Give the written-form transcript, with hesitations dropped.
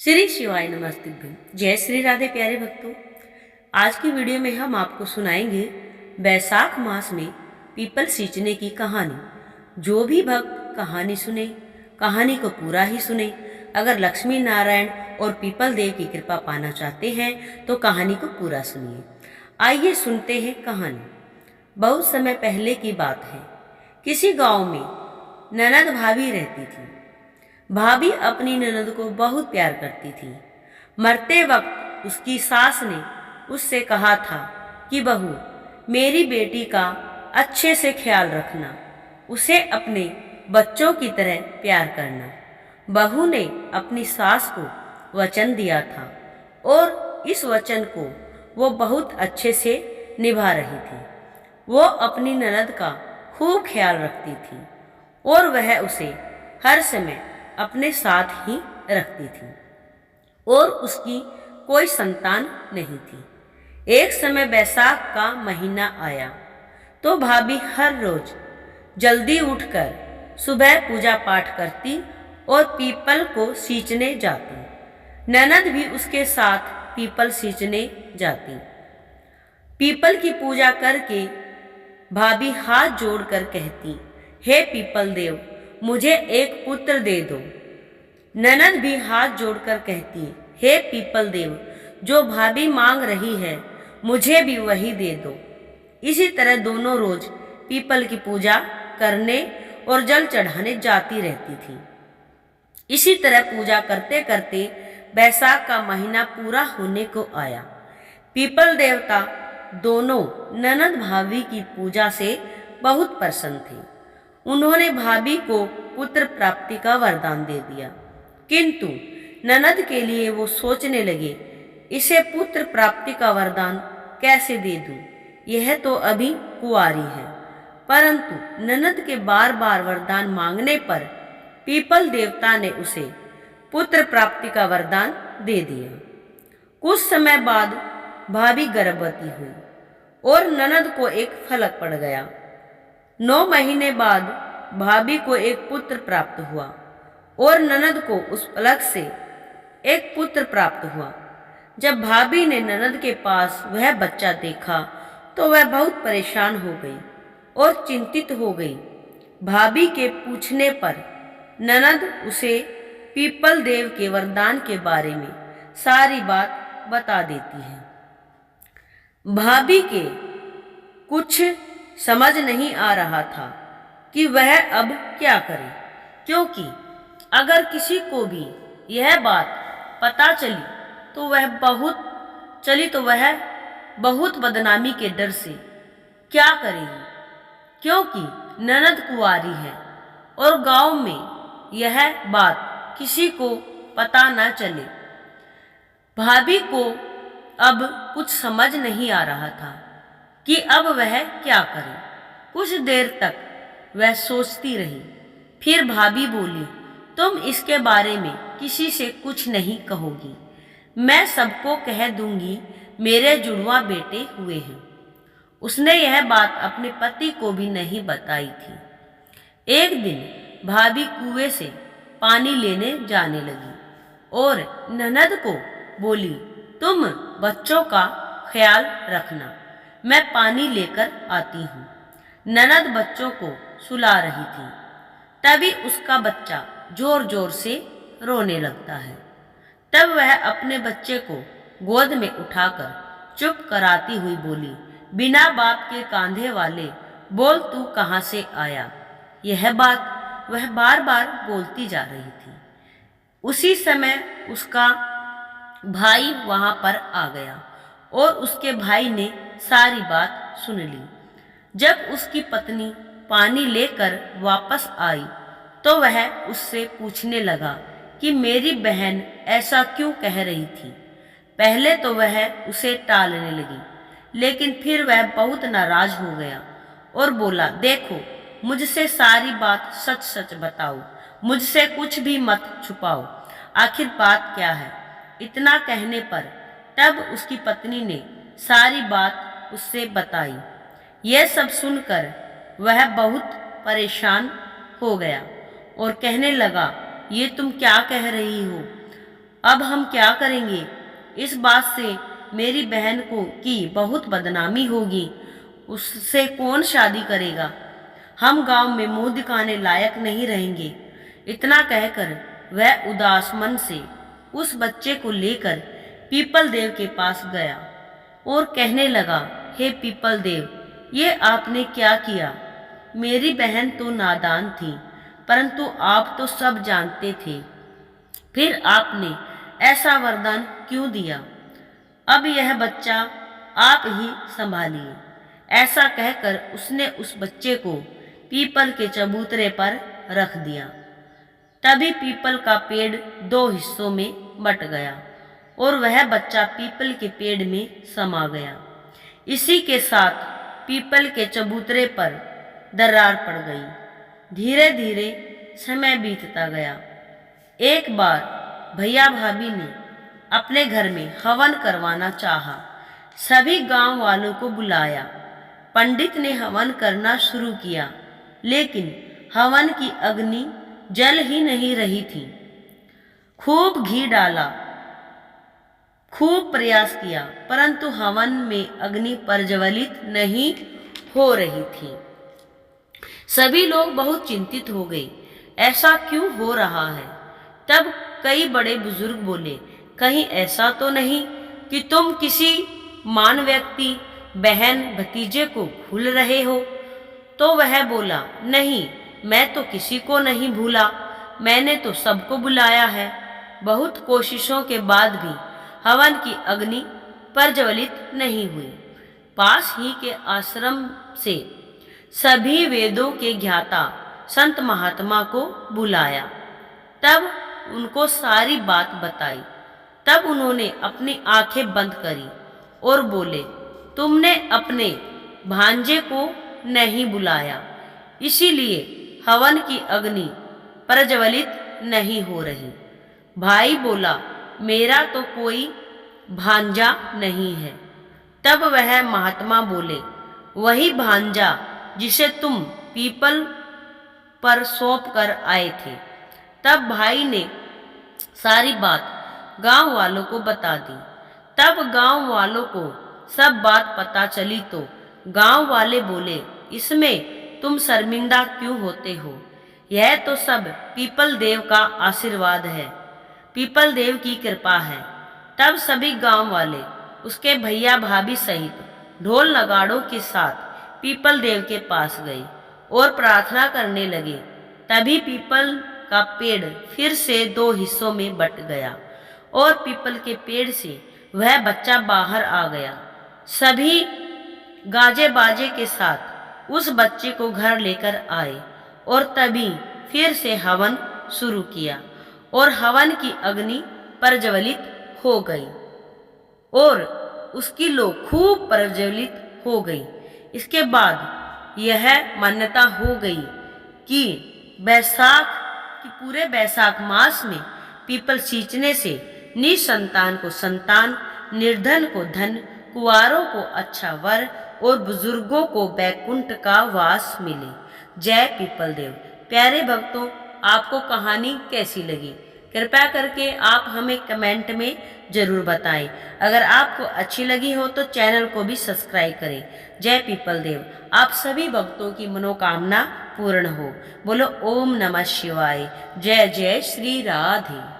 श्री शिवाय नमस्तुभ्यं। जय श्री राधे प्यारे भक्तों। आज की वीडियो में हम आपको सुनाएंगे बैसाख मास में पीपल सींचने की कहानी। जो भी भक्त कहानी सुने, कहानी को पूरा ही सुने। अगर लक्ष्मी नारायण और पीपल देव की कृपा पाना चाहते हैं तो कहानी को पूरा सुनिए। आइए सुनते हैं कहानी। बहुत समय पहले की बात है। किसी गांव में ननद भाभी रहती थी। भाभी अपनी ननद को बहुत प्यार करती थी। मरते वक्त उसकी सास ने उससे कहा था कि बहू, मेरी बेटी का अच्छे से ख्याल रखना, उसे अपने बच्चों की तरह प्यार करना। बहू ने अपनी सास को वचन दिया था और इस वचन को वो बहुत अच्छे से निभा रही थी। वो अपनी ननद का खूब ख्याल रखती थी और वह उसे हर समय अपने साथ ही रखती थी और उसकी कोई संतान नहीं थी। एक समय बैसाख का महीना आया तो भाभी हर रोज जल्दी उठकर सुबह पूजा पाठ करती और पीपल को सींचने जाती। ननद भी उसके साथ पीपल सींचने जाती। पीपल की पूजा करके भाभी हाथ जोड़कर कहती, हे पीपल देव, मुझे एक पुत्र दे दो। ननद भी हाथ जोड़कर कहती, हे पीपल देव, जो भाभी मांग रही है मुझे भी वही दे दो। इसी तरह दोनों रोज पीपल की पूजा करने और जल चढ़ाने जाती रहती थी। इसी तरह पूजा करते करते बैसाख का महीना पूरा होने को आया। पीपल देवता दोनों ननद भाभी की पूजा से बहुत प्रसन्न थे। उन्होंने भाभी को पुत्र प्राप्ति का वरदान दे दिया। किंतु ननद के लिए वो सोचने लगे, इसे पुत्र प्राप्ति का वरदान कैसे दे दूं? यह तो अभी कुंवारी है। परंतु ननद के बार बार वरदान मांगने पर पीपल देवता ने उसे पुत्र प्राप्ति का वरदान दे दिया। कुछ समय बाद भाभी गर्भवती हुई और ननद को एक फलक पड़ गया। 9 महीने बाद भाभी को एक पुत्र प्राप्त हुआ और ननद को उस फलक से एक पुत्र प्राप्त हुआ। जब भाभी ने ननद के पास वह बच्चा देखा तो वह बहुत परेशान हो गई और चिंतित हो गई। भाभी के पूछने पर ननद उसे पीपल देव के वरदान के बारे में सारी बात बता देती है। भाभी के कुछ समझ नहीं आ रहा था कि वह अब क्या करे, क्योंकि अगर किसी को भी यह बात पता चली तो वह बहुत बदनामी के डर से क्या करेगी, क्योंकि ननद कुंवारी है और गांव में यह बात किसी को पता न चले। भाभी को अब कुछ समझ नहीं आ रहा था कि अब वह क्या करे। कुछ देर तक वह सोचती रही। फिर भाभी बोली, तुम इसके बारे में किसी से कुछ नहीं कहोगी, मैं सबको कह दूंगी मेरे जुड़वा बेटे हुए हैं। उसने यह बात अपने पति को भी नहीं बताई थी। एक दिन भाभी कुएं से पानी लेने जाने लगी और ननद को बोली, तुम बच्चों का ख्याल रखना, मैं पानी लेकर आती हूँ। ननद बच्चों को सुला रही थी। तभी उसका बच्चा जोर जोर से रोने लगता है। तब वह अपने बच्चे को गोद में उठाकर चुप कराती हुई बोली, बिना बाप के कांधे वाले, बोल तू कहाँ से आया। यह बात वह बार बार बोलती जा रही थी। उसी समय उसका भाई वहां पर आ गया और उसके भाई ने सारी बात सुन ली। जब उसकी पत्नी पानी लेकर वापस आई तो वह उससे पूछने लगा कि मेरी बहन ऐसा क्यों कह रही थी। पहले तो वह उसे टालने लगी, लेकिन फिर वह बहुत नाराज हो गया और बोला, देखो, मुझसे सारी बात सच सच बताओ, मुझसे कुछ भी मत छुपाओ, आखिर बात क्या है। इतना कहने पर तब उसकी पत्नी ने सारी बात उससे बताई। यह सब सुनकर वह बहुत परेशान हो गया और कहने लगा, ये तुम क्या कह रही हो। अब हम क्या करेंगे? इस बात से मेरी बहन को की बहुत बदनामी होगी। उससे कौन शादी करेगा? हम गांव में मुंह दिखाने लायक नहीं रहेंगे। इतना कहकर वह उदास मन से उस बच्चे को लेकर पीपल देव के पास गया और कहने लगा, हे पीपल देव, ये आपने क्या किया? मेरी बहन तो नादान थी, परंतु आप तो सब जानते थे। फिर आपने ऐसा वरदान क्यों दिया? अब यह बच्चा आप ही संभालिए। ऐसा कहकर उसने उस बच्चे को पीपल के चबूतरे पर रख दिया। तभी पीपल का पेड़ दो हिस्सों में बट गया और वह बच्चा पीपल के पेड़ में समा गया। इसी के साथ पीपल के चबूतरे पर दरार पड़ गई। धीरे धीरे समय बीतता गया। एक बार भैया भाभी ने अपने घर में हवन करवाना चाहा। सभी गांव वालों को बुलाया। पंडित ने हवन करना शुरू किया, लेकिन हवन की अग्नि जल ही नहीं रही थी। खूब घी डाला, खूब प्रयास किया, परंतु हवन में अग्नि प्रज्वलित नहीं हो रही थी। सभी लोग बहुत चिंतित हो गए, ऐसा क्यों हो रहा है? तब कई बड़े बुजुर्ग बोले, कहीं ऐसा तो नहीं कि तुम किसी मान व्यक्ति, बहन, भतीजे को भूल रहे हो? तो वह बोला, नहीं, मैं तो किसी को नहीं भूला, मैंने तो सबको बुलाया है। बहुत कोशिशों के बाद भी हवन की अग्नि प्रज्वलित नहीं हुई। पास ही के आश्रम से सभी वेदों के ज्ञाता संत महात्मा को बुलाया। तब उनको सारी बात बताई। तब उन्होंने अपनी आंखें बंद करी और बोले, तुमने अपने भांजे को नहीं बुलाया, इसीलिए हवन की अग्नि प्रज्वलित नहीं हो रही। भाई बोला, मेरा तो कोई भांजा नहीं है। तब वह महात्मा बोले, वही भांजा जिसे तुम पीपल पर सौंप कर आए थे। तब भाई ने सारी बात गांव वालों को बता दी। तब गांव वालों को सब बात पता चली तो गांव वाले बोले, इसमें तुम शर्मिंदा क्यों होते हो? यह तो सब पीपल देव का आशीर्वाद है, पीपल देव की कृपा है। तब सभी गांव वाले उसके भैया भाभी सहित ढोल नगाड़ों के साथ पीपल देव के पास गए और प्रार्थना करने लगे। तभी पीपल का पेड़ फिर से दो हिस्सों में बट गया और पीपल के पेड़ से वह बच्चा बाहर आ गया। सभी गाजे बाजे के साथ उस बच्चे को घर लेकर आए और तभी फिर से हवन शुरू किया और हवन की अग्नि प्रज्वलित हो गई और उसकी लो खूब प्रज्वलित हो गई। इसके बाद यह मान्यता हो गई कि पूरे बैसाख मास में पीपल सींचने से निसंतान को संतान, निर्धन को धन, कुंवारों को अच्छा वर और बुजुर्गों को बैकुंठ का वास मिले। जय पीपल देव। प्यारे भक्तों, आपको कहानी कैसी लगी? कृपया करके आप हमें कमेंट में जरूर बताएं। अगर आपको अच्छी लगी हो तो चैनल को भी सब्सक्राइब करें। जय पीपल देव। आप सभी भक्तों की मनोकामना पूर्ण हो। बोलो ओम नमः शिवाय। जय जय श्री राधे।